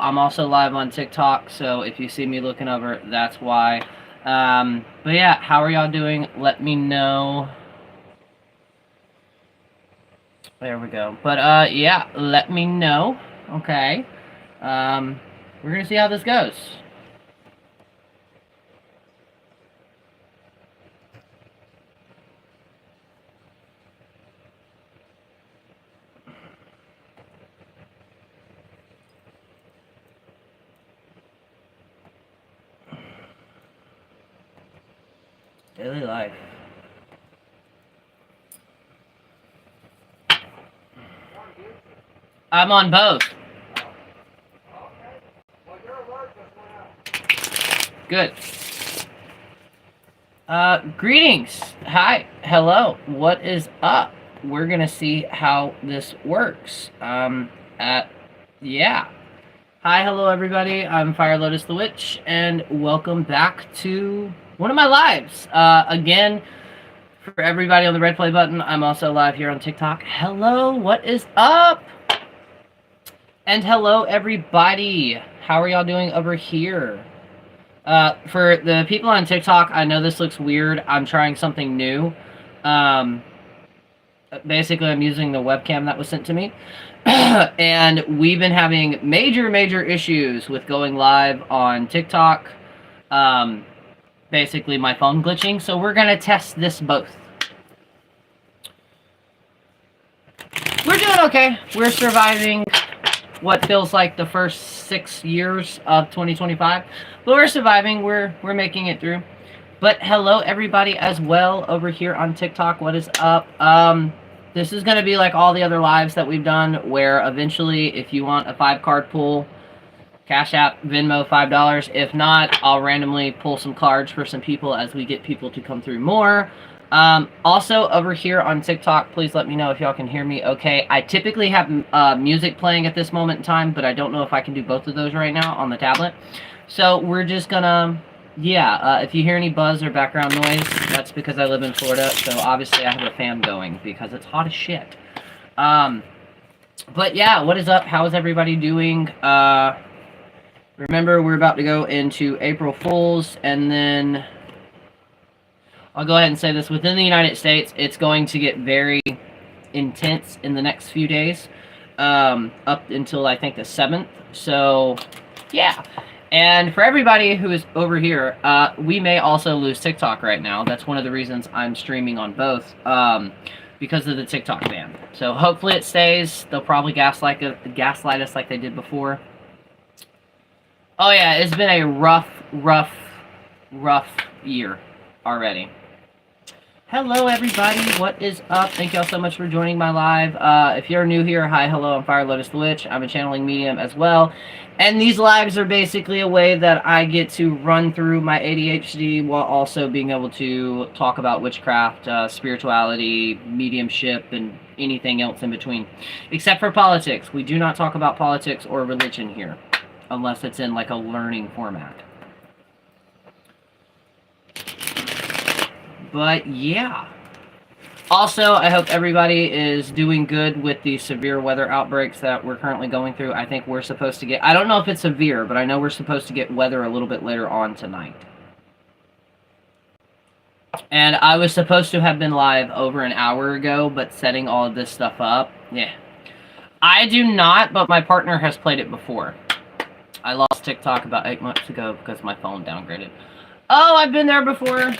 I'm also live on TikTok, so if you see me looking over, that's why. But yeah, how are y'all doing? Let me know. There we go. But yeah, let me know. Okay. We're gonna see how this goes. Daily life. I'm on both. Good. Greetings. Hi. Hello. What is up? We're gonna see how this works. Yeah. Hi, hello everybody. I'm Lotus The Witch, and welcome back to one of my lives. Again, for everybody on the red play button, I'm also live here on TikTok. Hello, what is up? And hello everybody. How are y'all doing over here? For the people on TikTok, I know this looks weird. I'm trying something new. Basically, I'm using the webcam that was sent to me. And we've been having major issues with going live on TikTok. Basically, my phone glitching. So we're going to test this both. We're doing okay. We're surviving what feels like the first 6 years of 2025. But we're surviving. We're making it through. But hello, everybody, as well over here on TikTok. What is up? This is going to be like all the other lives that we've done, where eventually, if you want a 5-card pull, Cash App, Venmo, $5. If not, I'll randomly pull some cards for some people as we get people to come through more. Also, over here on TikTok, please let me know if y'all can hear me okay. I typically have music playing at this moment in time, but I don't know if I can do both of those right now on the tablet. So we're just gonna... Yeah, if you hear any buzz or background noise, that's because I live in Florida, so obviously I have a fan going because it's hot as shit. But yeah, what is up? How is everybody doing? Remember, we're about to go into April Fools, and then I'll go ahead and say this. Within the United States, it's going to get very intense in the next few days, up until, I think, the 7th. So, yeah. And for everybody who is over here, we may also lose TikTok right now. That's one of the reasons I'm streaming on both, because of the TikTok ban. So hopefully it stays. They'll probably gaslight us like they did before. Oh yeah, it's been a rough year already. Hello everybody, what is up? Thank y'all so much for joining my live. If you're new here, hi, hello, I'm Lotus The Witch. I'm a channeling medium as well. And these lives are basically a way that I get to run through my ADHD while also being able to talk about witchcraft, spirituality, mediumship, and anything else in between. Except for politics. We do not talk about politics or religion here, unless it's in like a learning format. But yeah. Also, I hope everybody is doing good with the severe weather outbreaks that we're currently going through. I think we're supposed to get... I don't know if it's severe, but I know we're supposed to get weather a little bit later on tonight. And I was supposed to have been live over an hour ago, but setting all of this stuff up, yeah. I do not, but my partner has played it before. I lost TikTok about 8 months ago because my phone downgraded. Oh, I've been there before.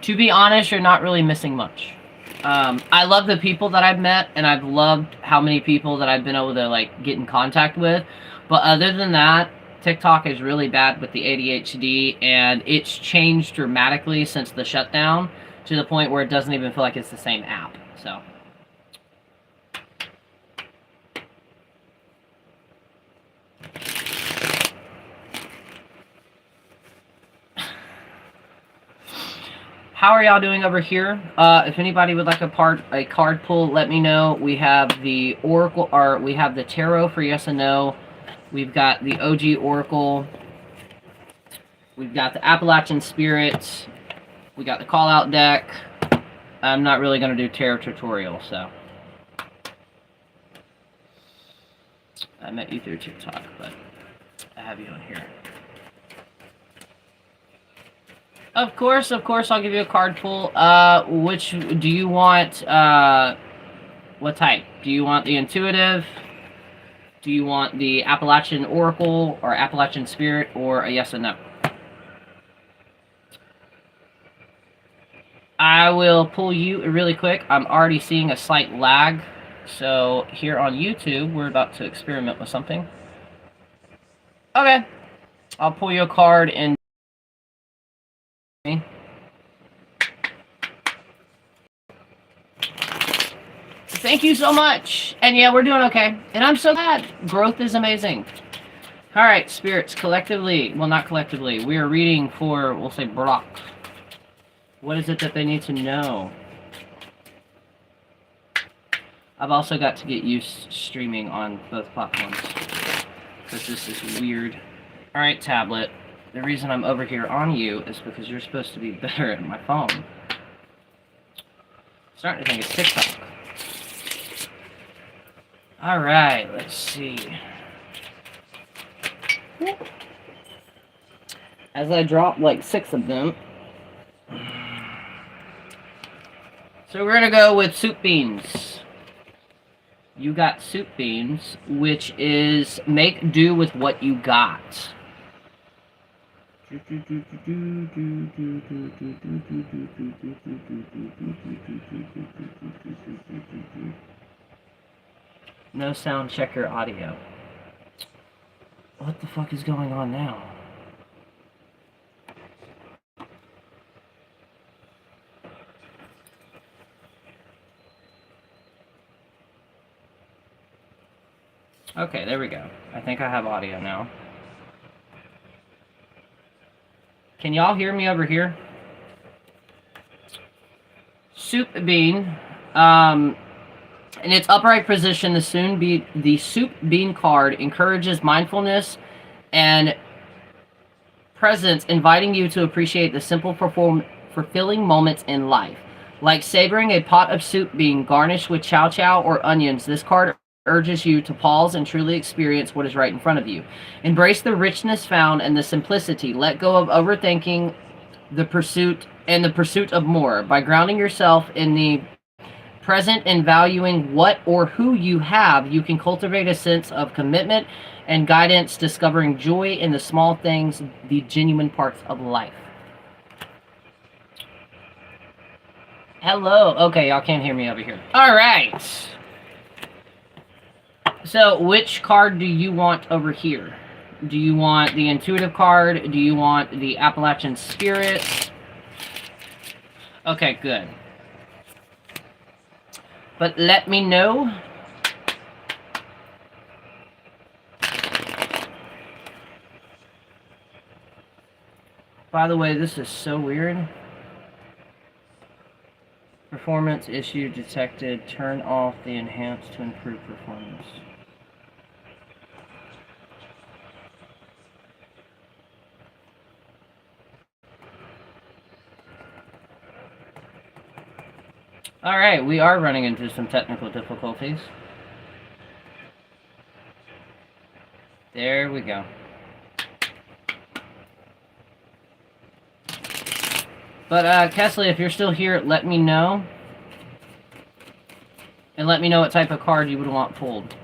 To be honest, you're not really missing much. I love the people that I've met, and I've loved how many people that I've been able to like get in contact with. But other than that, TikTok is really bad with the ADHD, and it's changed dramatically since the shutdown to the point where it doesn't even feel like it's the same app. So. How are y'all doing over here? If anybody would like a card pull, let me know. We have the Oracle, or we have the Tarot for yes and no. We've got the OG Oracle. We've got the Appalachian Spirits. We got the Call Out deck. I'm not really going to do Tarot tutorial, so. I met you through TikTok, but have you on here. Of course, I'll give you a card pull. Which do you want? What type? Do you want the intuitive? Do you want the Appalachian Oracle or Appalachian Spirit, or a yes and no? I will pull you really quick. I'm already seeing a slight lag. So here on YouTube, we're about to experiment with something. Okay. I'll pull you a card and... Thank you so much. And yeah, we're doing okay. And I'm so glad. Growth is amazing. All right, spirits, collectively. Well, not collectively. We are reading for, we'll say, Brock. What is it that they need to know? I've also got to get used to streaming on both platforms, because this is weird. All right, tablet. The reason I'm over here on you is because you're supposed to be better at my phone. Starting to think it's TikTok. All right, let's see. As I drop like 6 of them. So we're gonna go with soup beans. You got soup beans, which is make do with what you got. No sound, check your audio. What the fuck is going on now? Okay, there we go. I think I have audio now. Can y'all hear me over here? Soup bean. In its upright position, the soup bean card encourages mindfulness and presence, inviting you to appreciate the simple, fulfilling moments in life. Like savoring a pot of soup bean garnished with chow chow or onions, this card urges you to pause and truly experience what is right in front of you. Embrace the richness found and the simplicity. Let go of overthinking the pursuit of more. By grounding yourself in the present and valuing what or who you have, you can cultivate a sense of commitment and guidance, discovering joy in the small things, the genuine parts of life. Hello. Okay, y'all can't hear me over here. All right. So, which card do you want over here? Do you want the intuitive card? Do you want the Appalachian Spirit? Okay, good. But let me know. By the way, this is so weird. Performance issue detected. Turn off the enhance to improve performance. Alright, we are running into some technical difficulties. There we go. But, Kesley, if you're still here, let me know. And let me know what type of card you would want pulled.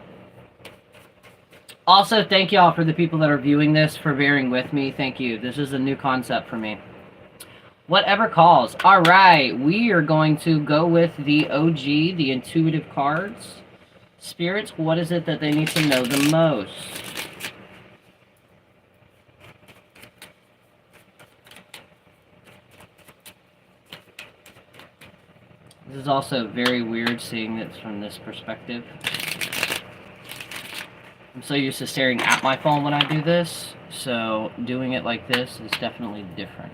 Also, thank y'all for the people that are viewing this, for bearing with me. Thank you. This is a new concept for me. Whatever calls. Alright, we are going to go with the OG, the intuitive cards. Spirits, what is it that they need to know the most? This is also very weird seeing it from this perspective. I'm so used to staring at my phone when I do this, so doing it like this is definitely different.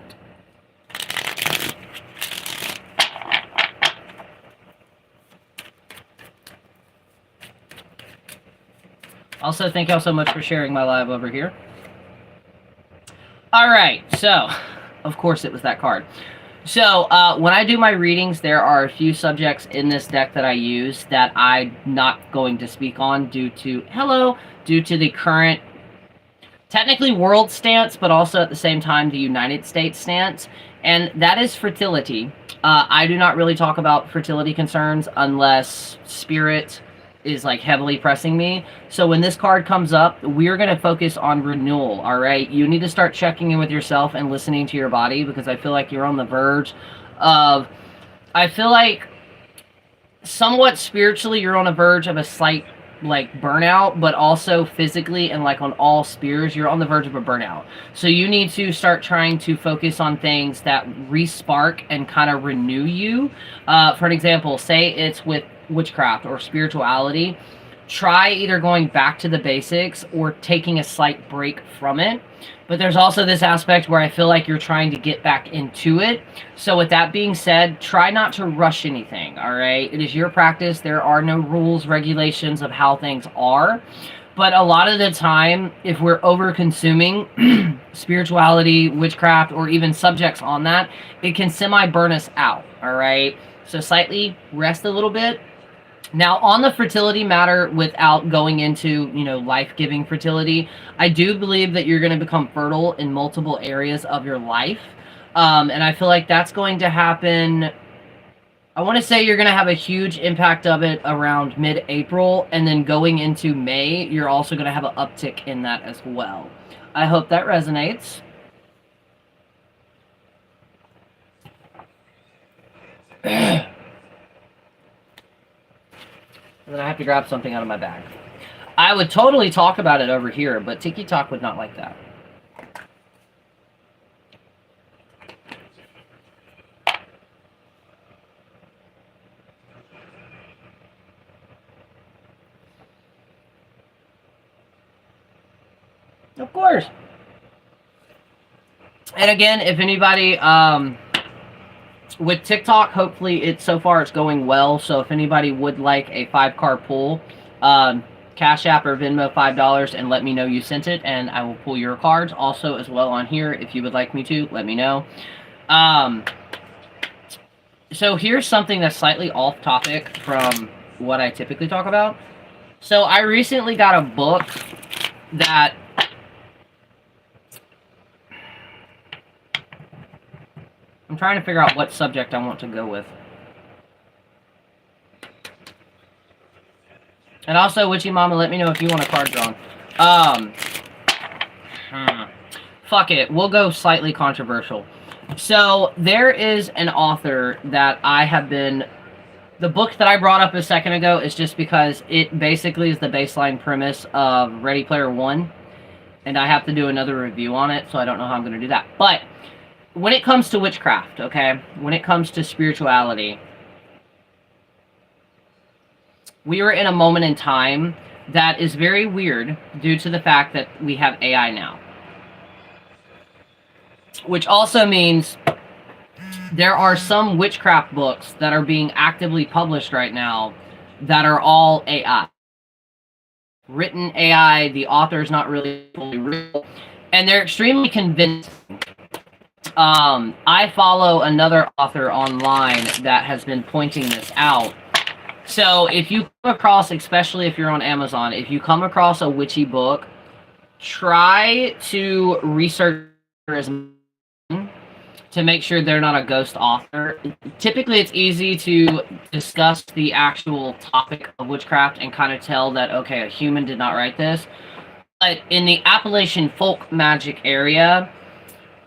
Also, thank y'all so much for sharing my live over here. Alright, so, of course it was that card. So, when I do my readings, there are a few subjects in this deck that I use that I'm not going to speak on due to the current technically world stance, but also at the same time the United States stance, and that is fertility. I do not really talk about fertility concerns unless spirit is like heavily pressing me. So when this card comes up, we're going to focus on renewal, all right? You need to start checking in with yourself and listening to your body, because I feel like you're on the verge of, I feel like somewhat spiritually you're on the verge of a slight like burnout, but also physically and like on all spheres you're on the verge of a burnout. So you need to start trying to focus on things that re-spark and kind of renew you. For an example, say it's with witchcraft or spirituality, try either going back to the basics or taking a slight break from it. But there's also this aspect where I feel like you're trying to get back into it. So with that being said, try not to rush anything, all right? It is your practice. There are no rules, regulations of how things are. But a lot of the time, if we're over-consuming spirituality, witchcraft, or even subjects on that, it can semi-burn us out, all right? So slightly rest a little bit. Now, on the fertility matter, without going into, you know, life-giving fertility, I do believe that you're going to become fertile in multiple areas of your life. And I feel like that's going to happen. I want to say you're going to have a huge impact of it around mid-April. And then going into May, you're also going to have an uptick in that as well. I hope that resonates. And then I have to grab something out of my bag. I would totally talk about it over here, but Tiki Talk would not like that. Of course. And again, if anybody, with TikTok, hopefully so far it's going well. So if anybody would like a 5-card pull, Cash App or Venmo $5 and let me know you sent it, and I will pull your cards also as well on here. If you would like me to, let me know. So here's something that's slightly off topic from what I typically talk about. So I recently got a book that I'm trying to figure out what subject I want to go with. And also, Witchy Mama, let me know if you want a card drawn. Fuck it. We'll go slightly controversial. So, there is an author that I have been... The book that I brought up a second ago is just because it basically is the baseline premise of Ready Player One. And I have to do another review on it, so I don't know how I'm going to do that. But when it comes to witchcraft, okay, when it comes to spirituality, we are in a moment in time that is very weird due to the fact that we have AI now. Which also means there are some witchcraft books that are being actively published right now that are all AI. Written AI, the author's not really fully real, and they're extremely convincing. I follow another author online that has been pointing this out. So if you come across, especially if you're on Amazon, if you come across a witchy book, try to research as to make sure they're not a ghost author. Typically, it's easy to discuss the actual topic of witchcraft and kind of tell that, okay, a human did not write this. But in the Appalachian folk magic area,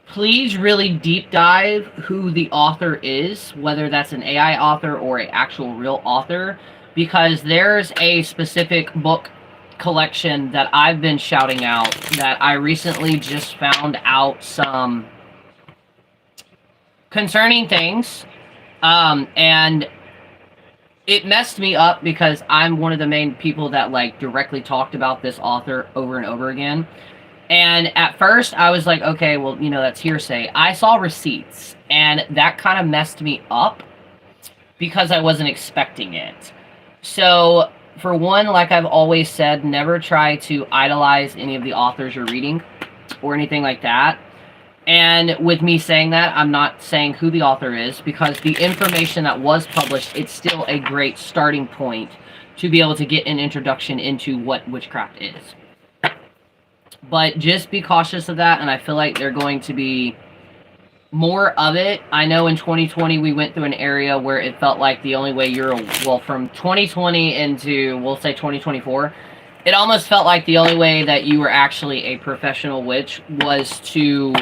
please really deep dive who the author is, whether that's an AI author or an actual real author, because there's a specific book collection that I've been shouting out that I recently just found out some concerning things, and it messed me up because I'm one of the main people that like directly talked about this author over and over again. And at first, I was like, okay, well, you know, that's hearsay. I saw receipts, and that kind of messed me up because I wasn't expecting it. So, for one, like I've always said, never try to idolize any of the authors you're reading or anything like that. And with me saying that, I'm not saying who the author is, because the information that was published, it's still a great starting point to be able to get an introduction into what witchcraft is. But just be cautious of that, and I feel like they're going to be more of it. I know in 2020 we went through an area where it felt like the only way from 2020 into, we'll say 2024, it almost felt like the only way that you were actually a professional witch was to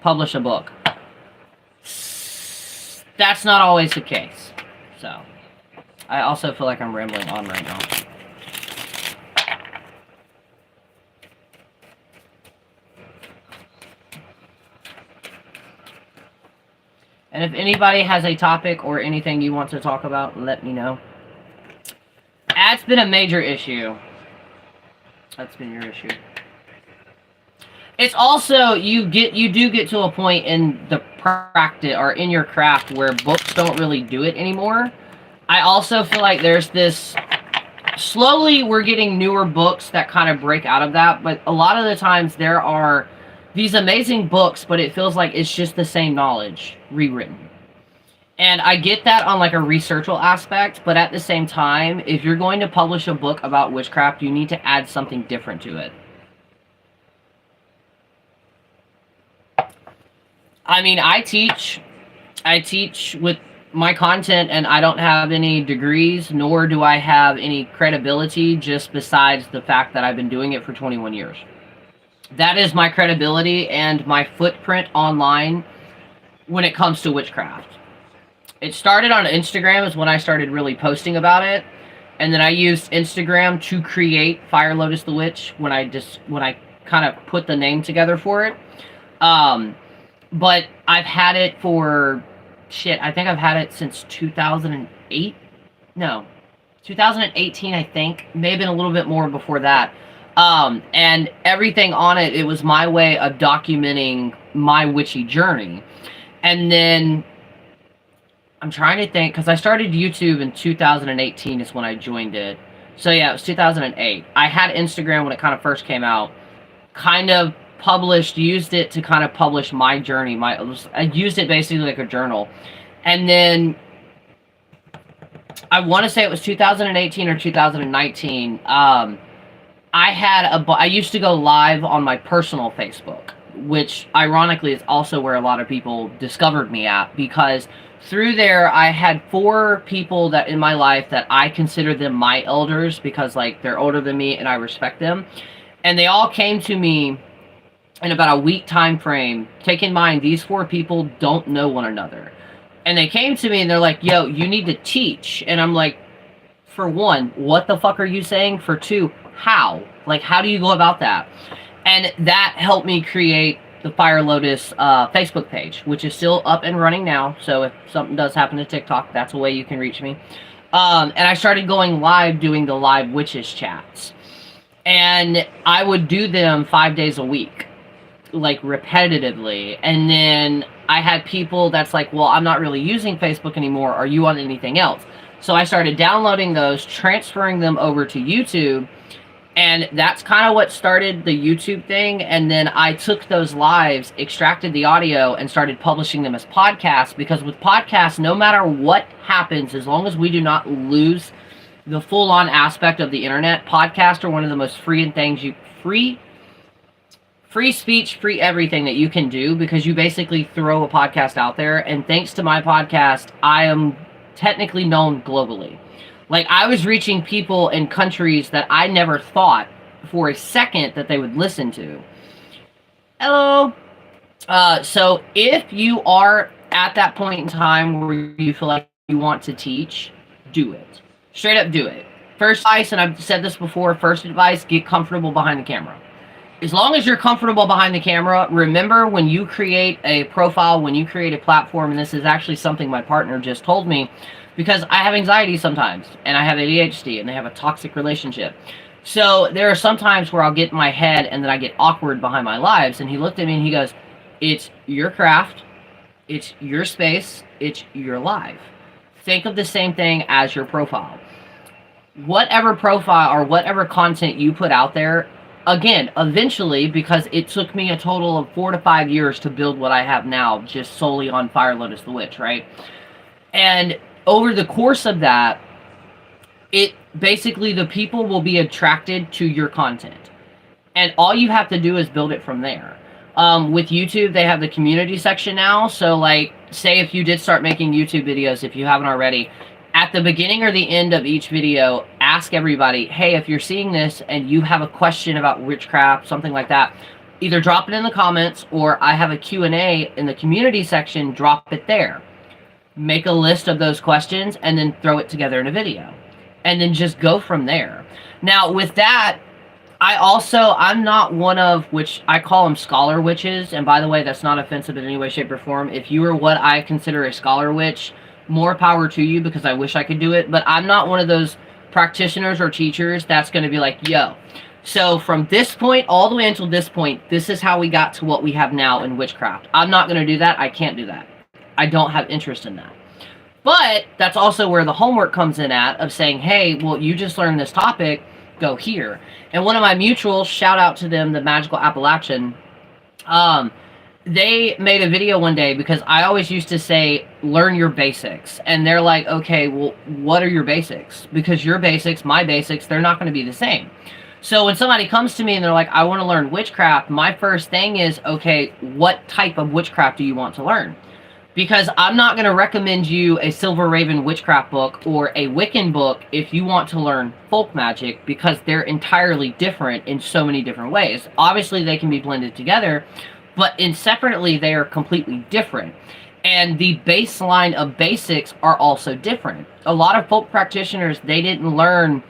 publish a book. That's not always the case. So, I also feel like I'm rambling on right now. And if anybody has a topic or anything you want to talk about, let me know. That's been a major issue. That's been your issue. It's also, you do get to a point in the practice or in your craft where books don't really do it anymore. I also feel like there's this, slowly we're getting newer books that kind of break out of that, but a lot of the times there are these amazing books, but it feels like it's just the same knowledge rewritten. And I get that on like a researchal aspect, but at the same time, if you're going to publish a book about witchcraft, you need to add something different to it. I mean, I teach with my content, and I don't have any degrees, nor do I have any credibility, just besides the fact that I've been doing it for 21 years. That is my credibility and my footprint online when it comes to witchcraft. It started on Instagram is when I started really posting about it, and then I used Instagram to create Fire Lotus the Witch when I kind of put the name together for it. But I've had it for, I think I've had it since 2008. No, 2018, I think. May have been a little bit more before that. And everything on it, it was my way of documenting my witchy journey. And then I'm trying to think, because I started YouTube in 2018 is when I joined it. So yeah, it was 2008. I had Instagram when it kind of first came out. Kind of used it to kind of publish my journey. I used it basically like a journal. And then I want to say it was 2018 or 2019. I used to go live on my personal Facebook, which ironically is also where a lot of people discovered me at, because through there I had 4 people that in my life that I consider them my elders, because like they're older than me and I respect them, and they all came to me in about a week time frame. Take in mind, these 4 people don't know one another, and they came to me and they're like, yo, you need to teach. And I'm like, for one, what the fuck are you saying? For 2, how? Like, how do you go about that? And that helped me create the Fire Lotus Facebook page, which is still up and running now. So if something does happen to TikTok, that's a way you can reach me. And I started going live, doing the live witches chats. And I would do them 5 days a week, like repetitively. And then I had people that's like, well, I'm not really using Facebook anymore. Are you on anything else? So I started downloading those, transferring them over to YouTube. And that's kind of what started the YouTube thing. And then I took those lives, extracted the audio, and started publishing them as podcasts. Because with podcasts, no matter what happens, as long as we do not lose the full-on aspect of the internet, podcasts are one of the most free things free speech, free everything that you can do, because you basically throw a podcast out there. And thanks to my podcast, I am technically known globally. Like, I was reaching people in countries that I never thought for a second that they would listen to. Hello. So if you are at that point in time where you feel like you want to teach, do it. Straight up do it. First advice, and I've said this before, first advice, get comfortable behind the camera. As long as you're comfortable behind the camera, remember when you create a profile, when you create a platform, and this is actually something my partner just told me, because I have anxiety sometimes, and I have ADHD, and I have a toxic relationship. So there are some times where I'll get in my head, and then I get awkward behind my lives, and he looked at me and he goes, it's your craft, it's your space, it's your life. Think of the same thing as your profile. Whatever profile or whatever content you put out there, again, eventually, because it took me a total of 4 to 5 years to build what I have now, just solely on Fire Lotus the Witch, right? And over the course of that, it basically, the people will be attracted to your content. And all you have to do is build it from there. With YouTube, they have the community section now. So, like, say if you did start making YouTube videos, if you haven't already, at the beginning or the end of each video, ask everybody, hey, if you're seeing this and you have a question about witchcraft, something like that, either drop it in the comments, or I have a Q&A in the community section, drop it there. Make a list of those questions and then throw it together in a video. And then just go from there. Now, with that, I'm not one of, which I call them scholar witches, and by the way, that's not offensive in any way, shape, or form. If you are what I consider a scholar witch, more power to you, because I wish I could do it, but I'm not one of those practitioners or teachers that's going to be like, yo, so from this point all the way until this point, this is how we got to what we have now in witchcraft. I'm not going to do that. I can't do that. I don't have interest in that. But that's also where the homework comes in at, of saying, hey, well, you just learned this topic, go here. And one of my mutuals, shout out to them, the Magical Appalachian, they made a video one day, because I always used to say, learn your basics. And they're like, okay, well, what are your basics? Because your basics, my basics, they're not going to be the same. So when somebody comes to me and they're like, I want to learn witchcraft, my first thing is, okay, what type of witchcraft do you want to learn? Because I'm not going to recommend you a Silver Raven witchcraft book or a Wiccan book if you want to learn folk magic, because they're entirely different in so many different ways. Obviously, they can be blended together, but separately, they are completely different. And the baseline of basics are also different. A lot of folk practitioners, they didn't learn,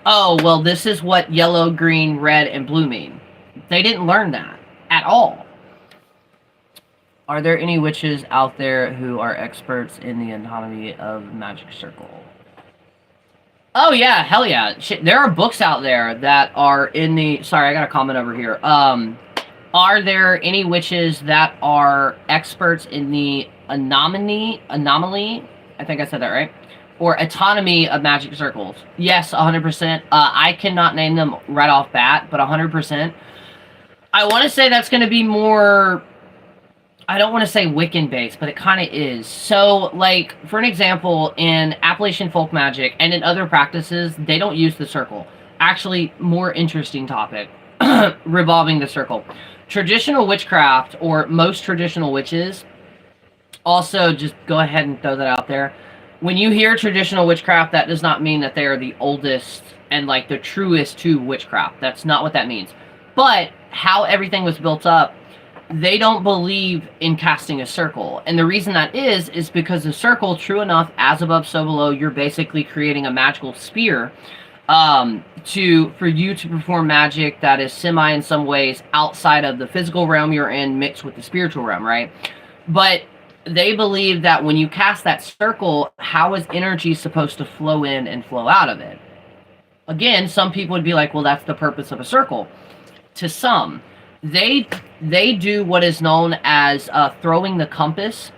oh, well, this is what yellow, green, red, and blue mean. They didn't learn that at all. Are there any witches out there who are experts in the anatomy of magic circle? Oh, yeah, hell yeah. Shit, there are books out there that are in the... Sorry, I got a comment over here. Are there any witches that are experts in the anomaly, I think I said that right, or autonomy of magic circles? Yes, 100%. I cannot name them right off bat, but 100%. I want to say that's going to be more... I don't want to say Wiccan based, but it kind of is. So, like, for an example, in Appalachian folk magic and in other practices, they don't use the circle. Actually, more interesting topic, revolving the circle. Traditional witchcraft, or most traditional witches, also, just go ahead and throw that out there. When you hear traditional witchcraft, that does not mean that they are the oldest and, like, the truest to witchcraft. That's not what that means. But how everything was built up, they don't believe in casting a circle. And the reason that is because the circle, true enough, as above, so below, you're basically creating a magical sphere for you to perform magic that is semi, in some ways, outside of the physical realm you're in, mixed with the spiritual realm, right? But they believe that when you cast that circle, how is energy supposed to flow in and flow out of it? Again, some people would be like, well, that's the purpose of a circle. To some, they do what is known as throwing the compass,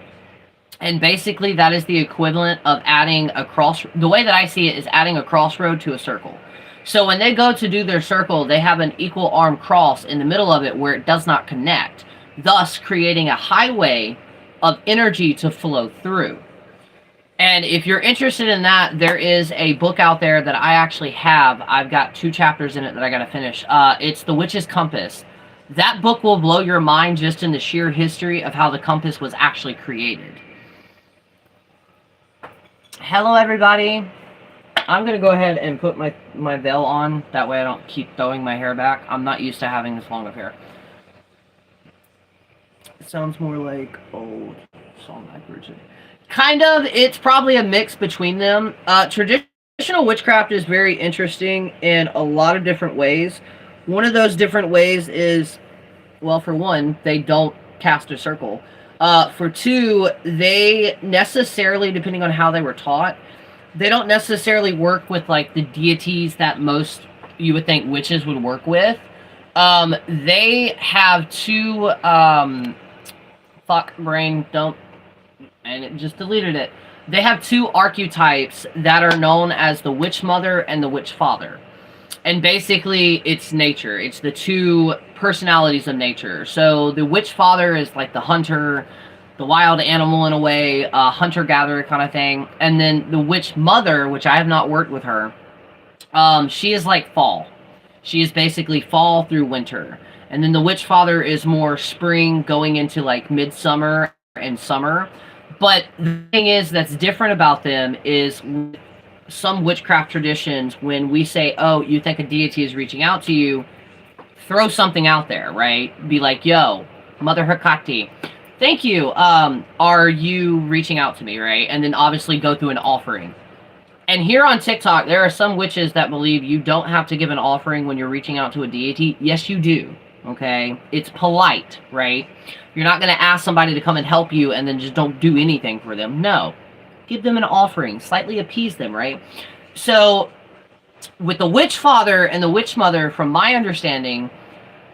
and basically that is the equivalent of adding a the way that I see it is adding a crossroad to a circle. So when they go to do their circle, they have an equal arm cross in the middle of it where it does not connect, thus creating a highway of energy to flow through. And if you're interested in that, there is a book out there that I actually have. I've got 2 chapters in it that I got to finish. It's The Witch's Compass. That book will blow your mind just in the sheer history of how the compass was actually created. Hello, everybody. I'm going to go ahead and put my veil on. That way I don't keep throwing my hair back. I'm not used to having this long of hair. It sounds more like old song backwards. Kind of. It's probably a mix between them. Traditional witchcraft is very interesting in a lot of different ways. One of those different ways is, well, for one, they don't cast a circle. For two, they necessarily, depending on how they were taught, they don't necessarily work with, like, the deities that most, you would think, witches would work with. They have 2, fuck, brain, don't, and it just deleted it. They have 2 archetypes that are known as the witch mother and the witch father. And basically, it's nature. It's the 2 personalities of nature. So the witch father is like the hunter, the wild animal in a way, hunter-gatherer kind of thing. And then the witch mother, which I have not worked with her, she is like fall. She is basically fall through winter. And then the witch father is more spring going into like midsummer and summer. But the thing is that's different about them is some witchcraft traditions, when we say, oh, you think a deity is reaching out to you, throw something out there, right? Be like, yo, Mother Hecate, thank you. Are you reaching out to me, right? And then obviously go through an offering. And here on TikTok, there are some witches that believe you don't have to give an offering when you're reaching out to a deity. Yes, you do. Okay? It's polite, right? You're not going to ask somebody to come and help you and then just don't do anything for them. No. Give them an offering. Slightly appease them, right? So, with the witch father and the witch mother, from my understanding,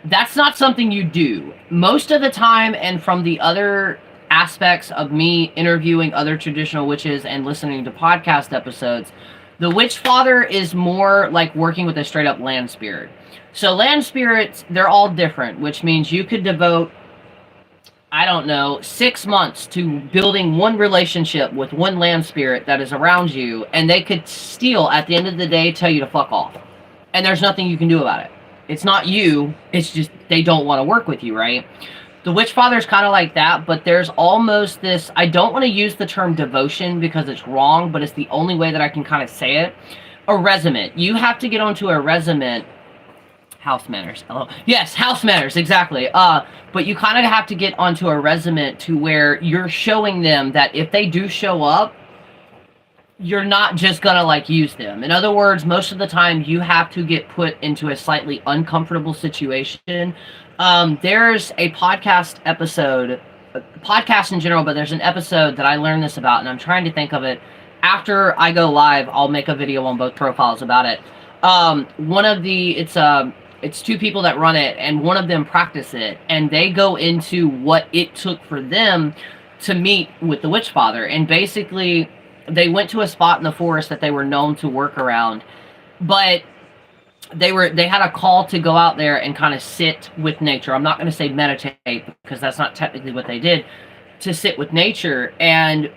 that's not something you do. Most of the time, and from the other aspects of me interviewing other traditional witches and listening to podcast episodes, the witch father is more like working with a straight up land spirit. So land spirits, they're all different, which means you could devote, I don't know, 6 months to building one relationship with one land spirit that is around you, and they could still, at the end of the day, tell you to fuck off. And there's nothing you can do about it. It's not you, it's just they don't want to work with you, right? The witch father's kind of like that, but there's almost this, I don't want to use the term devotion because it's wrong, but it's the only way that I can kind of say it. A resiment. You have to get onto a resiment. House manners. Hello. Yes, house manners, exactly. But you kind of have to get onto a resiment to where you're showing them that if they do show up, you're not just gonna like use them. In other words, most of the time you have to get put into a slightly uncomfortable situation. There's a podcast episode, podcast in general, but there's an episode that I learned this about, and I'm trying to think of it. After I go live, I'll make a video on both profiles about it. It's two people that run it, and one of them practice it, and they go into what it took for them to meet with the witch father. And basically, they went to a spot in the forest that they were known to work around, but they had a call to go out there and kind of sit with nature. I'm not going to say meditate because that's not technically what they did, to sit with nature. And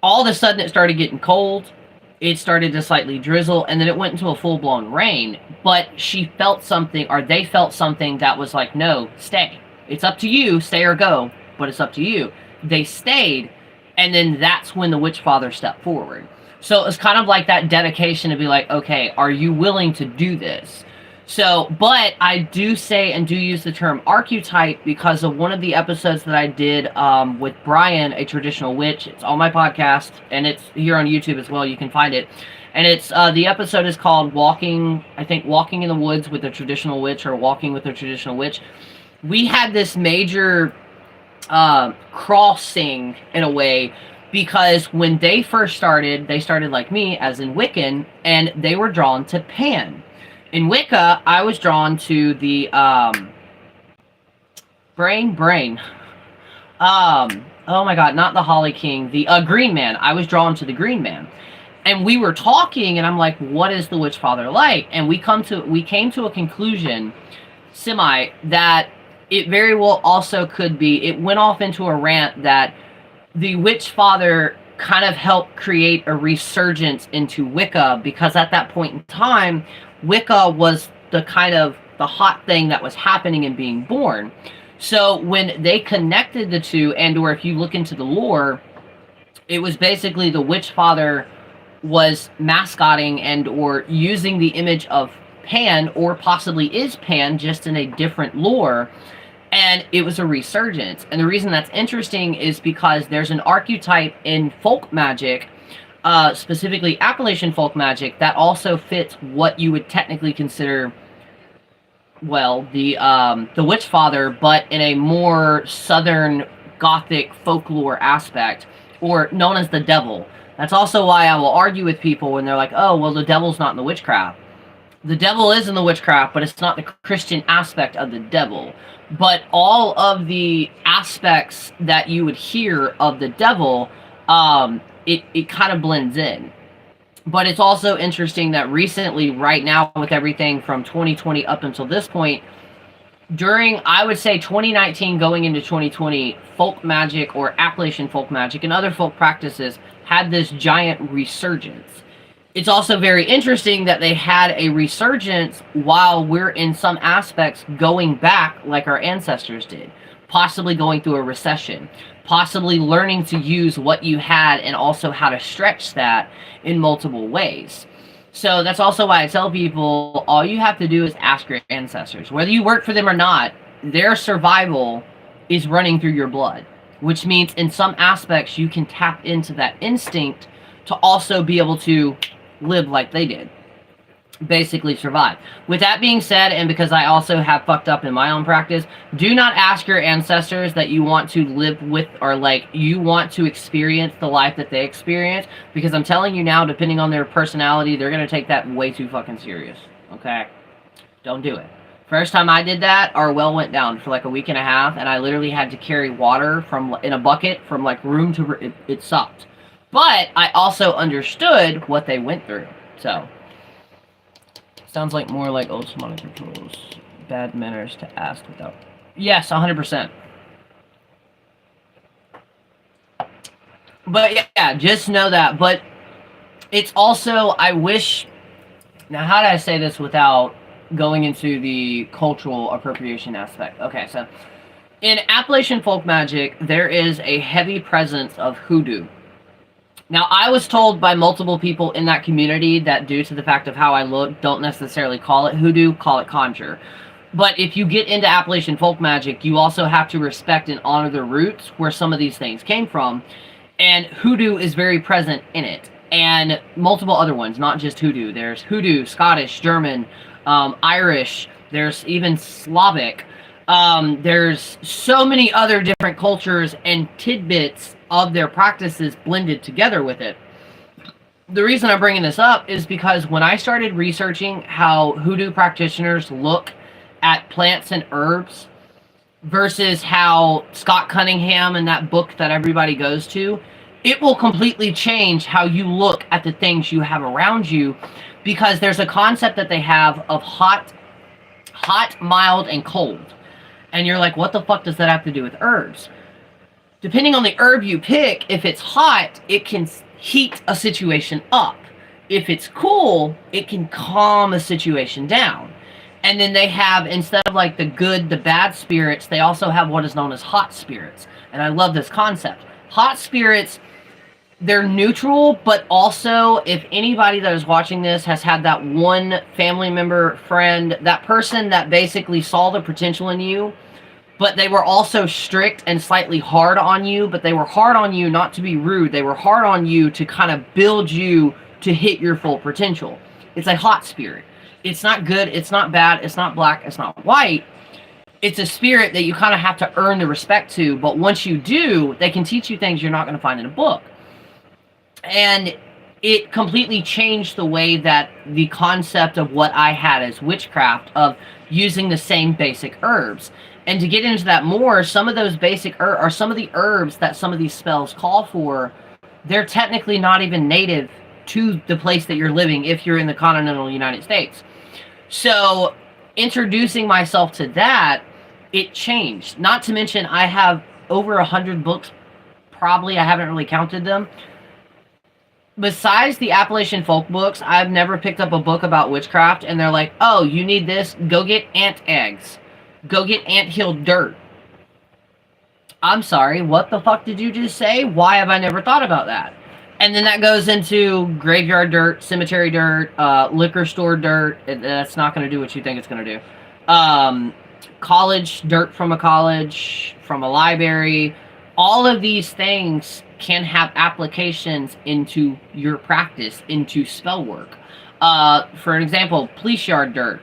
all of a sudden it started getting cold. It started to slightly drizzle, and then it went into a full-blown rain. But she felt something, or they felt something that was like, no, stay. It's up to you, stay or go, but it's up to you. They stayed, and then that's when the witch father stepped forward. So it's kind of like that dedication to be like, okay, are you willing to do this? So, but I do say and do use the term archetype because of one of the episodes that I did with Brian, a traditional witch. It's on my podcast, and it's here on YouTube as well. You can find it. And it's the episode is called Walking in the Woods with a Traditional Witch, or Walking with a Traditional Witch. We had this major crossing in a way, because when they first started, they started like me, as in Wiccan, and they were drawn to Pan. In Wicca, I was drawn to the brain. Oh my god, not the Holly King, the Green Man. I was drawn to the Green Man. And we were talking, and I'm like, what is the witch father like? And we came to a conclusion, that it very well also could be, it went off into a rant that the witch father kind of helped create a resurgence into Wicca, because at that point in time, Wicca was the kind of the hot thing that was happening and being born. So when they connected the two, and or if you look into the lore, it was basically the witch father was mascotting and or using the image of Pan, or possibly is Pan, just in a different lore. And it was a resurgence. And the reason that's interesting is because there's an archetype in folk magic, specifically Appalachian folk magic, that also fits what you would technically consider, well, the witch father, but in a more southern gothic folklore aspect, or known as the devil. That's also why I will argue with people when they're like, oh, well, the devil's not in the witchcraft. The devil is in the witchcraft, but it's not the Christian aspect of the devil. But all of the aspects that you would hear of the devil, it kind of blends in. But it's also interesting that recently, right now, with everything from 2020 up until this point, during, I would say, 2019 going into 2020, folk magic, or Appalachian folk magic, and other folk practices had this giant resurgence. It's also very interesting that they had a resurgence while we're in some aspects going back like our ancestors did, possibly going through a recession, possibly learning to use what you had and also how to stretch that in multiple ways. So that's also why I tell people all you have to do is ask your ancestors. Whether you work for them or not, their survival is running through your blood, which means in some aspects you can tap into that instinct to also be able to live like they did, basically survive. With that being said, and because I also have fucked up in my own practice, do not ask your ancestors that you want to live with or like you want to experience the life that they experience, because I'm telling you now, depending on their personality, they're going to take that way too fucking serious. Okay? Don't do it. First time I did that, our well went down for like a week and a half, and I literally had to carry water from in a bucket from like room to room. It sucked. But I also understood what they went through. So, sounds like more like old shamanic rituals. Bad manners to ask without... Yes, 100%. But yeah, just know that. But it's also, I wish... Now, how do I say this without going into the cultural appropriation aspect? Okay, so in Appalachian folk magic, there is a heavy presence of hoodoo. Now, I was told by multiple people in that community that due to the fact of how I look, don't necessarily call it hoodoo, call it conjure. But if you get into Appalachian folk magic, you also have to respect and honor the roots where some of these things came from. And hoodoo is very present in it. And multiple other ones, not just hoodoo. There's hoodoo, Scottish, German, Irish, there's even Slavic. There's so many other different cultures and tidbits of their practices blended together with it. The reason I'm bringing this up is because when I started researching how hoodoo practitioners look at plants and herbs versus how Scott Cunningham and that book that everybody goes to, it will completely change how you look at the things you have around you, because there's a concept that they have of hot, mild, and cold. And you're like, what the fuck does that have to do with herbs? Depending on the herb you pick, if it's hot, it can heat a situation up. If it's cool, it can calm a situation down. And then they have, instead of like the good, the bad spirits, they also have what is known as hot spirits. And I love this concept. Hot spirits, they're neutral, but also if anybody that is watching this has had that one family member, friend, that person that basically saw the potential in you, but they were also strict and slightly hard on you, but they were hard on you not to be rude. They were hard on you to kind of build you to hit your full potential. It's a hot spirit. It's not good. It's not bad. It's not black. It's not white. It's a spirit that you kind of have to earn the respect to. But once you do, they can teach you things you're not going to find in a book. And it completely changed the way that the concept of what I had as witchcraft of using the same basic herbs. And to get into that more, some of those basic herbs, or some of the herbs that some of these spells call for, they're technically not even native to the place that you're living if you're in the continental United States. So introducing myself to that, it changed. Not to mention I have over 100 books, probably, I haven't really counted them. Besides the Appalachian folk books, I've never picked up a book about witchcraft and they're like, oh, you need this? Go get ant eggs. Go get anthill dirt. I'm sorry, what the fuck did you just say? Why have I never thought about that? And then that goes into graveyard dirt, cemetery dirt, liquor store dirt. That's not going to do what you think it's going to do. College dirt from a college, from a library. All of these things can have applications into your practice, into spell work. For example, police yard dirt.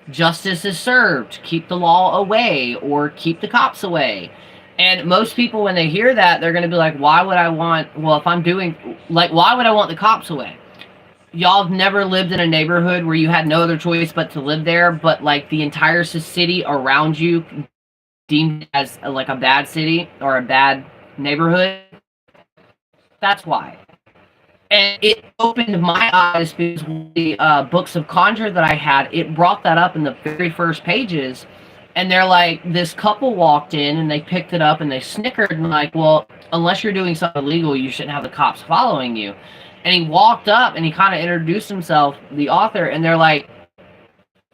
Justice is served. Keep the law away, or keep the cops away. And most people, when they hear that, they're going to be like, why would I want, well, if I'm doing, like, why would I want the cops away? Y'all have never lived in a neighborhood where you had no other choice but to live there, but, like, the entire city around you deemed as, like, a bad city or a bad neighborhood? That's why. And it opened my eyes because the books of conjure that I had, it brought that up in the very first pages. And they're like, this couple walked in and they picked it up and they snickered and like, well, unless you're doing something illegal, you shouldn't have the cops following you. And he walked up and he kind of introduced himself, the author, and they're like,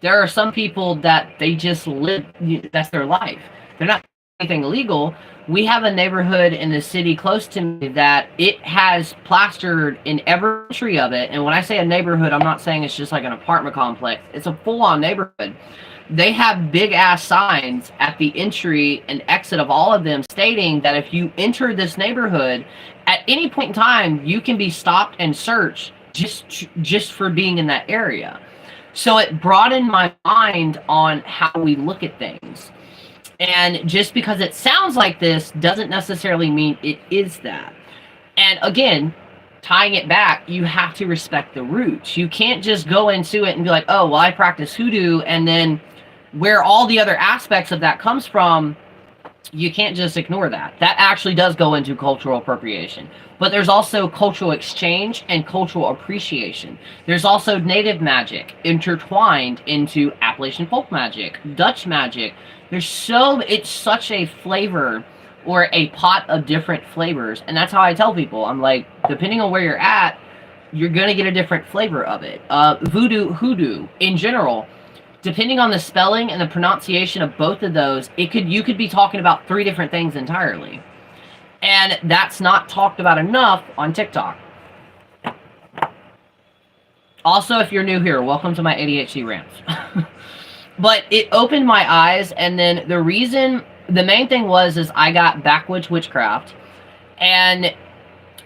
there are some people that they just live, that's their life. They're not anything illegal. We have a neighborhood in the city close to me that it has plastered in every entry of it. And when I say a neighborhood, I'm not saying it's just like an apartment complex. It's a full-on neighborhood. They have big-ass signs at the entry and exit of all of them stating that if you enter this neighborhood, at any point in time, you can be stopped and searched just for being in that area. So it broadened my mind on how we look at things. And just because it sounds like this doesn't necessarily mean it is that. And again, tying it back, you have to respect the roots. You can't just go into it and be like, oh, well, I practice hoodoo, and then where all the other aspects of that comes from, you can't just ignore that. That actually does go into cultural appropriation. But there's also cultural exchange and cultural appreciation. There's also native magic intertwined into Appalachian folk magic, Dutch magic. It's such a flavor, or a pot of different flavors. And that's how I tell people. I'm like, depending on where you're at, you're going to get a different flavor of it. Voodoo, hoodoo, in general, depending on the spelling and the pronunciation of both of those, you could be talking about 3 different things entirely. And that's not talked about enough on TikTok. Also, if you're new here, welcome to my ADHD rants. But it opened my eyes, and then the main thing is I got backwoods witchcraft, and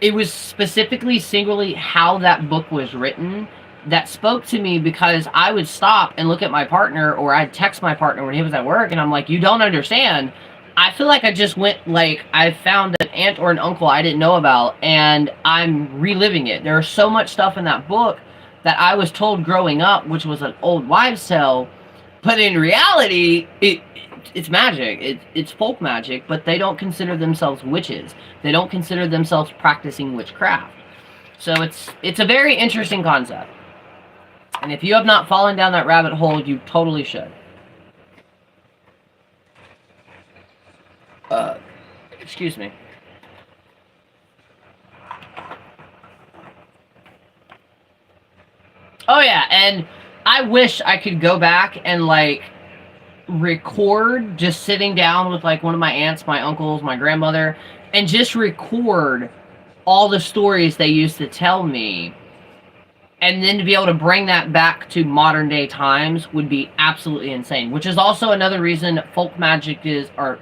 it was specifically singularly how that book was written that spoke to me, because I would stop and look at my partner, or I'd text my partner when he was at work, and I'm like, you don't understand. I feel like I just went, like, I found an aunt or an uncle I didn't know about, and I'm reliving it. There's so much stuff in that book that I was told growing up, which was an old wives' tale, but in reality, it's magic. It's folk magic, but they don't consider themselves witches. They don't consider themselves practicing witchcraft. So it's a very interesting concept. And if you have not fallen down that rabbit hole, you totally should. Excuse me. Oh yeah, and I wish I could go back and, like, record just sitting down with, like, one of my aunts, my uncles, my grandmother, and just record all the stories they used to tell me. And then to be able to bring that back to modern day times would be absolutely insane. Which is also another reason folk magic or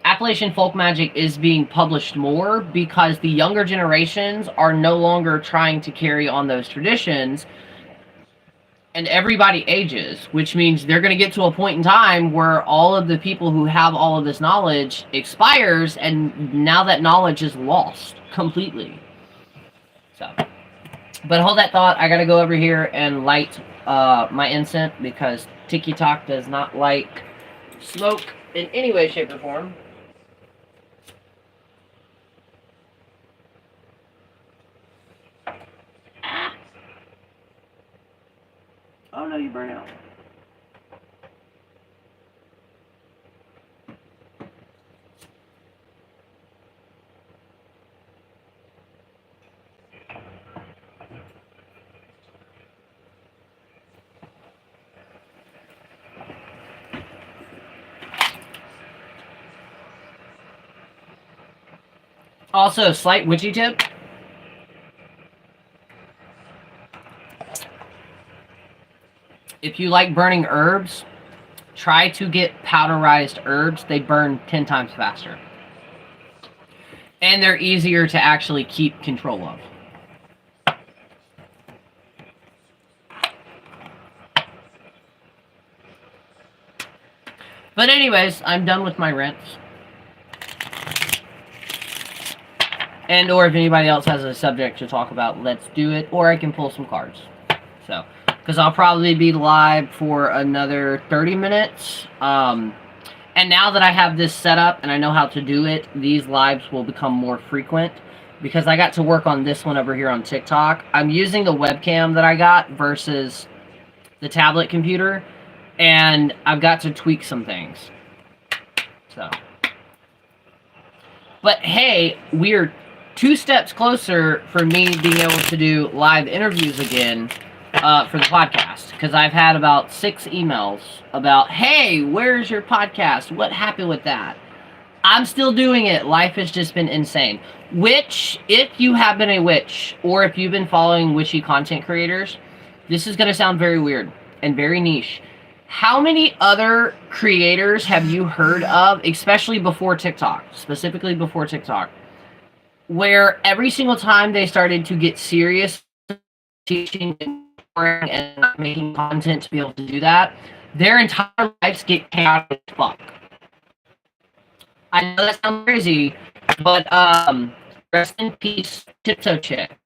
Appalachian folk magic is being published more, because the younger generations are no longer trying to carry on those traditions. And everybody ages, which means they're going to get to a point in time where all of the people who have all of this knowledge expires, and now that knowledge is lost completely. So, but hold that thought. I got to go over here and light my incense, because TikTok does not like smoke in any way, shape, or form. Oh no, you burn out. Also, slight witchy tip. If you like burning herbs, try to get powderized herbs. They burn 10 times faster. And they're easier to actually keep control of. But anyways, I'm done with my rinse. And or if anybody else has a subject to talk about, let's do it. Or I can pull some cards. So, because I'll probably be live for another 30 minutes. And now that I have this set up and I know how to do it, these lives will become more frequent. Because I got to work on this one over here on TikTok. I'm using the webcam that I got versus the tablet computer. And I've got to tweak some things. So. But hey, we're 2 steps closer for me being able to do live interviews again for the podcast. Because I've had about 6 emails about, hey, where's your podcast? What happened with that? I'm still doing it. Life has just been insane. Witch, if you have been a witch, or if you've been following witchy content creators, this is going to sound very weird and very niche. How many other creators have you heard of, especially before TikTok, specifically before TikTok, where every single time they started to get serious teaching and making content to be able to do that, their entire lives get chaotic as fuck? I know that sounds crazy, but rest in peace, Tiptoe Chick.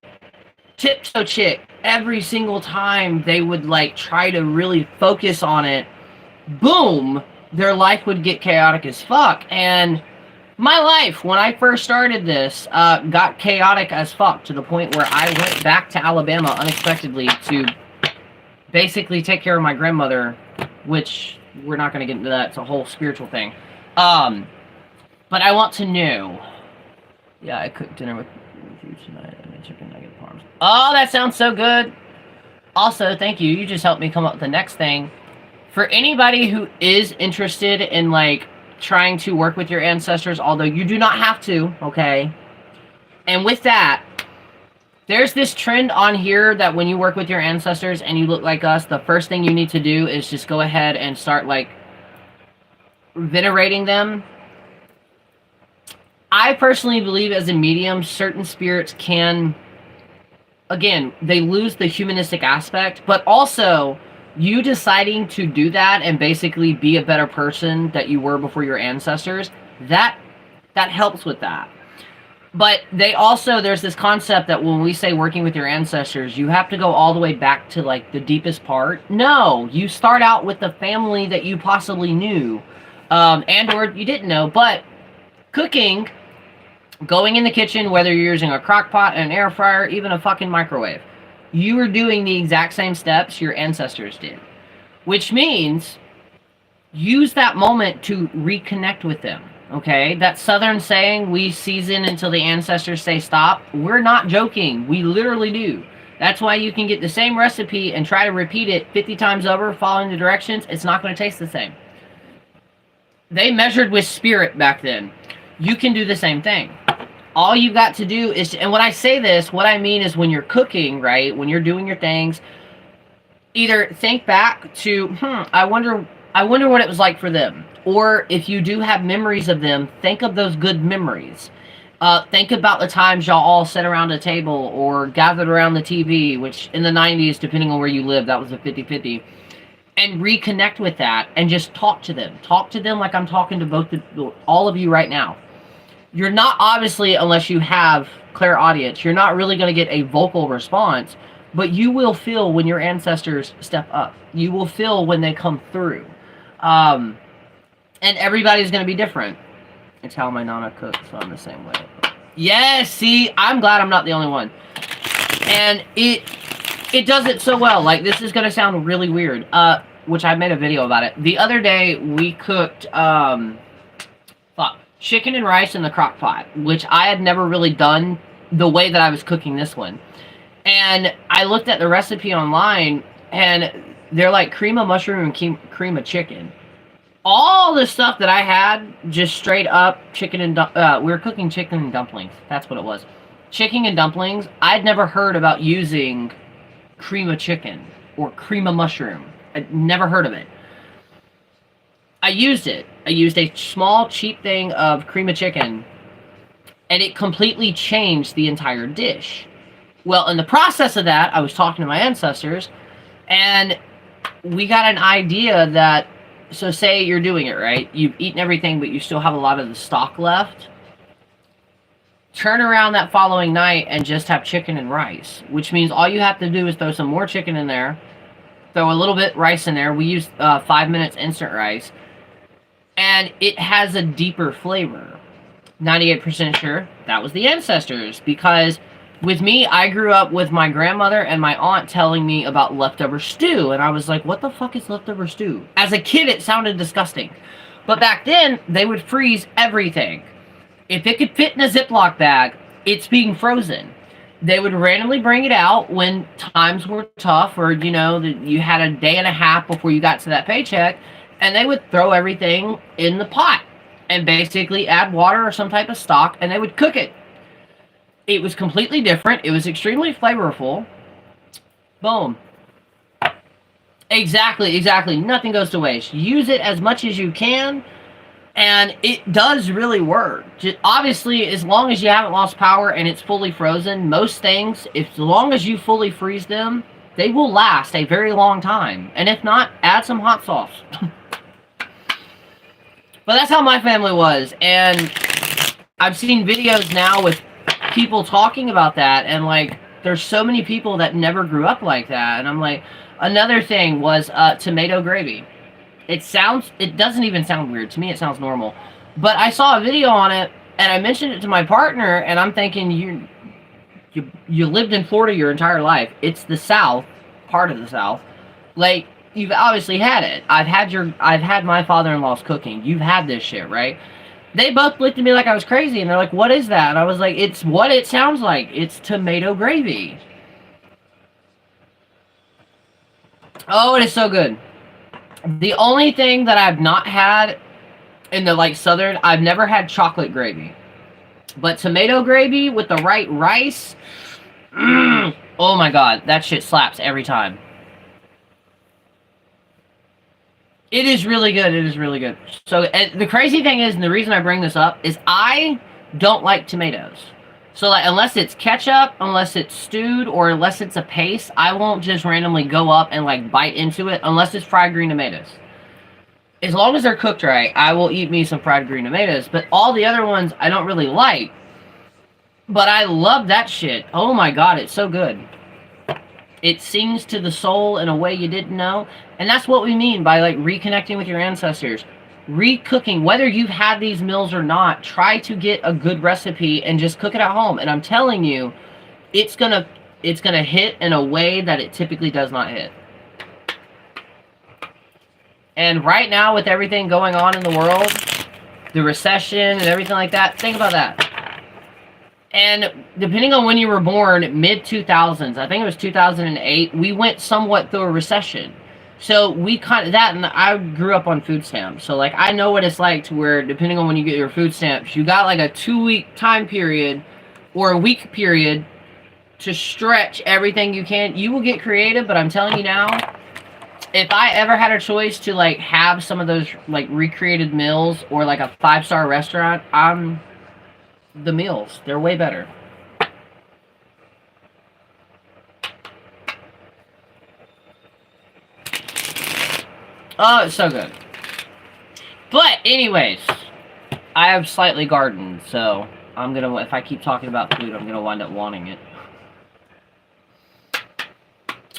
Tiptoe Chick, every single time they would like try to really focus on it, boom, their life would get chaotic as fuck. And my life, when I first started this, got chaotic as fuck to the point where I went back to Alabama unexpectedly to basically take care of my grandmother, which we're not going to get into that. It's a whole spiritual thing. But I want to know. Yeah, I cooked dinner with you tonight. I made chicken nugget parms. Oh, that sounds so good. Also, thank you. You just helped me come up with the next thing. For anybody who is interested in, like, trying to work with your ancestors, although you do not have to, okay? And with that, there's this trend on here that when you work with your ancestors and you look like us, the first thing you need to do is just go ahead and start, like, venerating them. I personally believe as a medium, certain spirits can, again, they lose the humanistic aspect, but also you deciding to do that and basically be a better person that you were before your ancestors, that helps with that. But they also, there's this concept that when we say working with your ancestors, you have to go all the way back to like the deepest part. No, you start out with the family that you possibly knew, and or you didn't know, but cooking, going in the kitchen, whether you're using a crock pot, an air fryer, even a fucking microwave, you are doing the exact same steps your ancestors did. Which means, use that moment to reconnect with them, okay? That southern saying, we season until the ancestors say stop, we're not joking. We literally do. That's why you can get the same recipe and try to repeat it 50 times over, following the directions. It's not going to taste the same. They measured with spirit back then. You can do the same thing. All you've got to do is, and when I say this, what I mean is when you're cooking, right, when you're doing your things, either think back to, I wonder what it was like for them. Or if you do have memories of them, think of those good memories. Think about the times y'all all sat around a table or gathered around the TV, which in the 90s, depending on where you live, that was a 50-50. And reconnect with that and just talk to them. Talk to them like I'm talking to all of you right now. You're not, obviously, unless you have clairaudience, you're not really going to get a vocal response, but you will feel when your ancestors step up. You will feel when they come through. And everybody's going to be different. It's how my Nana cooks, so I'm the same way. Yes, see, I'm glad I'm not the only one. And it does it so well. Like, this is going to sound really weird, which I made a video about it. The other day, we cooked, chicken and rice in the crock pot, which I had never really done the way that I was cooking this one. And I looked at the recipe online, and they're like cream of mushroom and cream of chicken. All the stuff that I had, just straight up chicken and we were cooking chicken and dumplings. That's what it was. Chicken and dumplings. I'd never heard about using cream of chicken or cream of mushroom. I'd never heard of it. I used it. I used a small, cheap thing of cream of chicken, and it completely changed the entire dish. Well, in the process of that, I was talking to my ancestors, and we got an idea that, so say you're doing it, right? You've eaten everything, but you still have a lot of the stock left. Turn around that following night and just have chicken and rice, which means all you have to do is throw some more chicken in there, throw a little bit rice in there. We used 5 minutes instant rice. And it has a deeper flavor. 98% sure that was the ancestors. Because with me, I grew up with my grandmother and my aunt telling me about leftover stew. And I was like, what the fuck is leftover stew? As a kid, it sounded disgusting. But back then, they would freeze everything. If it could fit in a Ziploc bag, it's being frozen. They would randomly bring it out when times were tough, or you had a day and a half before you got to that paycheck, and they would throw everything in the pot and basically add water or some type of stock, and they would cook it. It was completely different. It was extremely flavorful. Boom. Exactly. Nothing goes to waste. Use it as much as you can, and it does really work. Obviously, as long as you haven't lost power and it's fully frozen, most things, as long as you fully freeze them, they will last a very long time. And if not, add some hot sauce. But that's how my family was, and I've seen videos now with people talking about that, and like, there's so many people that never grew up like that, and I'm like, another thing was tomato gravy. It doesn't even sound weird. To me, it sounds normal. But I saw a video on it, and I mentioned it to my partner, and I'm thinking, you lived in Florida your entire life. It's the South, part of the South. Like, you've obviously had it. I've had my father-in-law's cooking. You've had this shit, right? They both looked at me like I was crazy, and they're like, what is that? And I was like, it's what it sounds like. It's tomato gravy. Oh, it is so good. The only thing that I've not had in the, like, southern, I've never had chocolate gravy. But tomato gravy with the right rice, oh my god, that shit slaps every time. It is really good. It is really good. So, and the crazy thing is, and the reason I bring this up, is I don't like tomatoes. So, like, unless it's ketchup, unless it's stewed, or unless it's a paste, I won't just randomly go up and, like, bite into it, unless it's fried green tomatoes. As long as they're cooked right, I will eat me some fried green tomatoes. But all the other ones, I don't really like. But I love that shit. Oh my god, it's so good. It sings to the soul in a way you didn't know. And that's what we mean by, like, reconnecting with your ancestors. Recooking, whether you've had these meals or not, try to get a good recipe and just cook it at home. And I'm telling you, it's gonna hit in a way that it typically does not hit. And right now, with everything going on in the world, the recession and everything like that, think about that. And depending on when you were born, mid-2000s, I think it was 2008, we went somewhat through a recession. So we kind of, that, and I grew up on food stamps. So, like, I know what it's like to where, depending on when you get your food stamps, you got, like, a 2-week time period or a week period to stretch everything you can. You will get creative, but I'm telling you now, if I ever had a choice to, like, have some of those, like, recreated meals or, like, a 5-star restaurant, the meals, they're way better. Oh, it's so good. But anyways, I have slightly gardened, so I'm gonna, if I keep talking about food, I'm gonna wind up wanting it.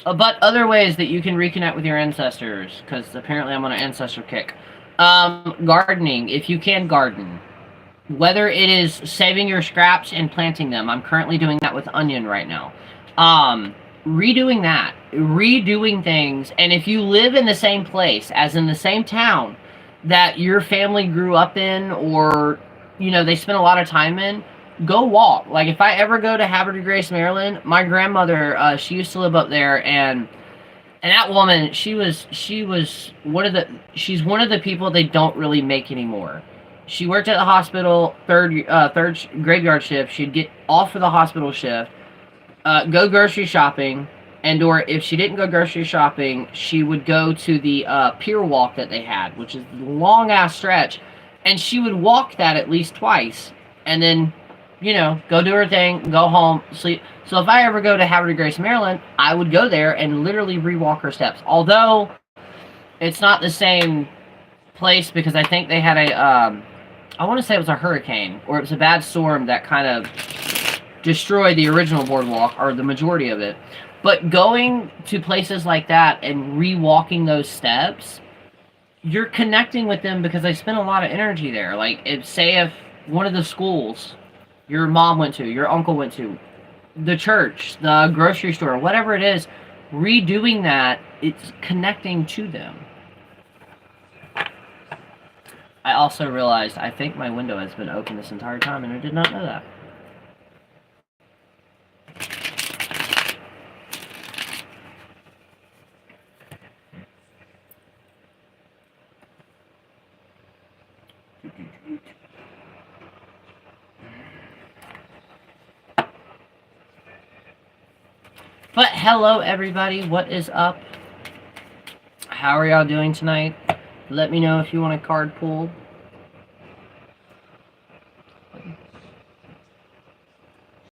But other ways that you can reconnect with your ancestors, because apparently I'm on an ancestor kick. Gardening, if you can garden. Whether it is saving your scraps and planting them. I'm currently doing that with onion right now. Redoing that. Redoing things. And if you live in the same place, as in the same town, that your family grew up in, or, they spent a lot of time in, go walk. Like, if I ever go to Havre de Grace, Maryland, my grandmother, she used to live up there, and that woman, she's one of the people they don't really make anymore. She worked at the hospital, third graveyard shift. She'd get off for the hospital shift, go grocery shopping, or if she didn't go grocery shopping, she would go to the pier walk that they had, which is a long-ass stretch, and she would walk that at least twice, and then, go do her thing, go home, sleep. So if I ever go to Havre de Grace, Maryland, I would go there and literally re-walk her steps. Although, it's not the same place, because I think they had I want to say it was a hurricane, or it was a bad storm that kind of destroyed the original boardwalk, or the majority of it. But going to places like that and re-walking those steps, you're connecting with them because they spend a lot of energy there. Like, if one of the schools your mom went to, your uncle went to, the church, the grocery store, whatever it is, redoing that, it's connecting to them. I also realized I think my window has been open this entire time, and I did not know that. But hello, everybody. What is up? How are y'all doing tonight? Let me know if you want a card pull.